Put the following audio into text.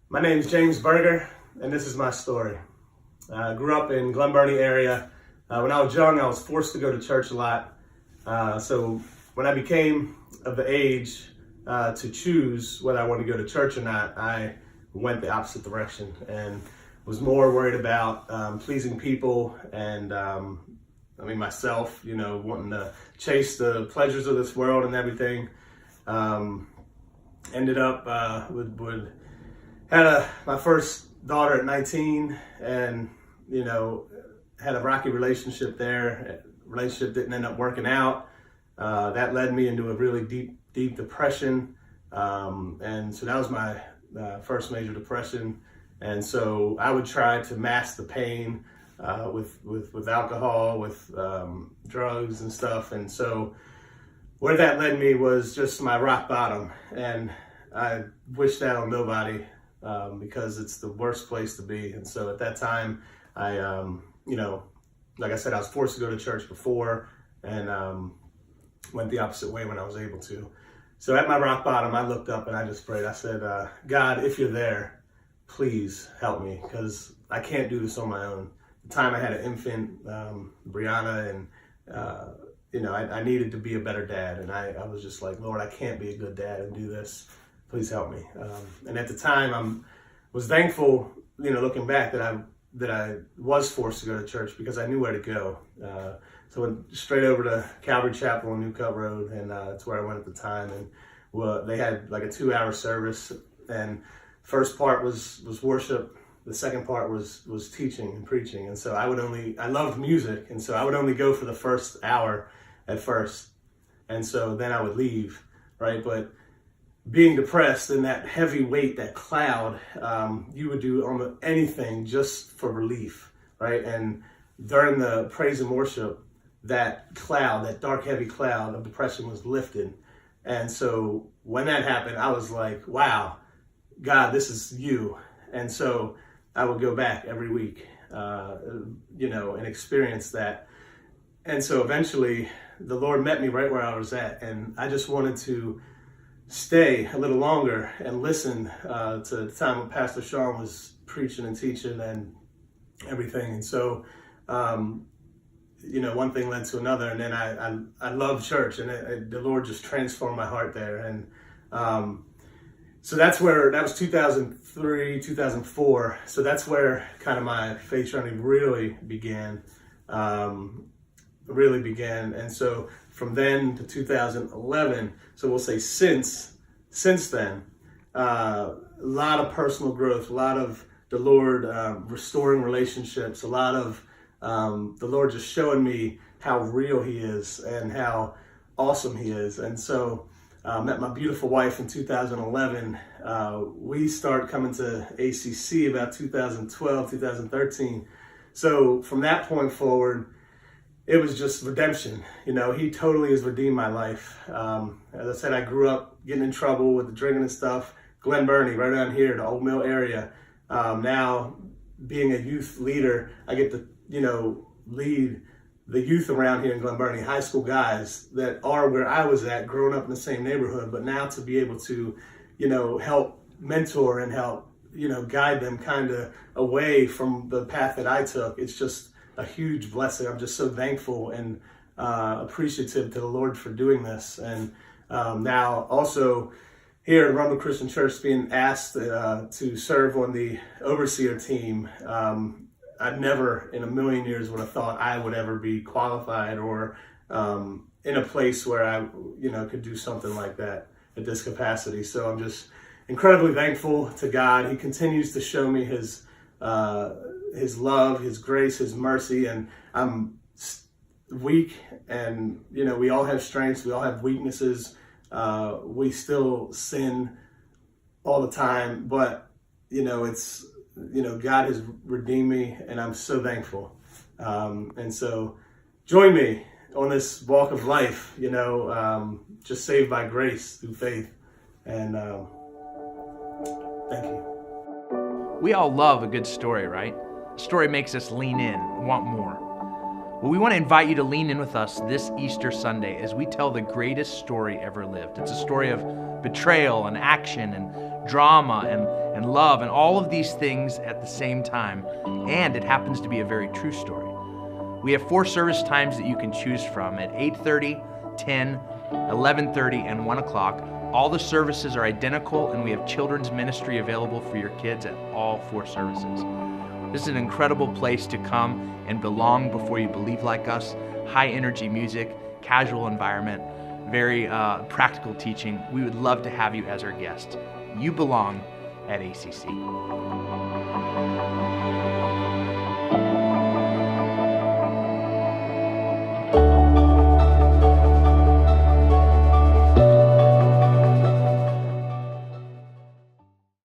My name is James Berger, and this is my story. I grew up in Glen Burnie area. When I was young, I was forced to go to church a lot. So when I became of the age to choose whether I wanted to go to church or not, I went the opposite direction and was more worried about pleasing people and myself, wanting to chase the pleasures of this world and everything. Ended up had my first daughter at 19, and had a rocky relationship there. Relationship didn't end up working out. That led me into a really deep depression, and so that was my first major depression. And so I would try to mask the pain with alcohol, with drugs and stuff. And so where that led me was just my rock bottom, and I wish that on nobody. Because it's the worst place to be. And so at that time, I, like I said, I was forced to go to church before, and went the opposite way when I was able to. So at my rock bottom, I looked up and I just prayed. I said, God, if you're there, please help me, because I can't do this on my own. At the time I had an infant, Brianna, and I needed to be a better dad. And I was just like, Lord, I can't be a good dad and do this. Please help me. And at the time, was thankful, looking back, that I was forced to go to church, because I knew where to go. So I went straight over to Calvary Chapel on New Cut Road, and that's where I went at the time. And they had like a 2-hour service, and first part was worship. The second part was teaching and preaching. And so I loved music, and so I would only go for the first hour at first, and so then I would leave, right? But being depressed and that heavy weight, that cloud, you would do almost anything just for relief, right? And during the praise and worship, that cloud, that dark, heavy cloud of depression was lifted. And so when that happened, I was like, wow, God, this is you. And so I would go back every week, and experience that. And so eventually the Lord met me right where I was at. And I just wanted to stay a little longer and listen to the time when Pastor Sean was preaching and teaching and everything. And so, one thing led to another, and then I loved church, and the Lord just transformed my heart there. And so that was 2003, 2004. So that's where kind of my faith journey really began. And so from then to 2011, so we'll say since then, a lot of personal growth, a lot of the Lord restoring relationships, a lot of the Lord just showing me how real He is and how awesome He is. And so met my beautiful wife in 2011. We started coming to ACC about 2012, 2013. So from that point forward, it was just redemption. He totally has redeemed my life. As I said, I grew up getting in trouble with the drinking and stuff. Glen Burnie, right around here, the Old Mill area. Now, being a youth leader, I get to, lead the youth around here in Glen Burnie, high school guys that are where I was at, growing up in the same neighborhood. But now to be able to, help mentor and help, guide them kind of away from the path that I took, it's just a huge blessing. I'm just so thankful and appreciative to the Lord for doing this. And now also here at Rumble Christian Church, being asked to serve on the overseer team. I never in a million years would have thought I would ever be qualified or in a place where I could do something like that at this capacity. So I'm just incredibly thankful to God. He continues to show me His love, His grace, His mercy, and I'm weak, and we all have strengths, we all have weaknesses, we still sin all the time, but it's God has redeemed me, and I'm so thankful. And so join me on this walk of life, just saved by grace through faith. And thank you. We all love a good story, right? A story makes us lean in, want more. Well, we want to invite you to lean in with us this Easter Sunday as we tell the greatest story ever lived. It's a story of betrayal and action and drama and love and all of these things at the same time. And it happens to be a very true story. We have 4 service times that you can choose from at 8:30, 10, 11:30, and 1 o'clock. All the services are identical, and we have children's ministry available for your kids at all 4 services. This is an incredible place to come and belong before you believe like us. High energy music, casual environment, very practical teaching. We would love to have you as our guest. You belong at ACC.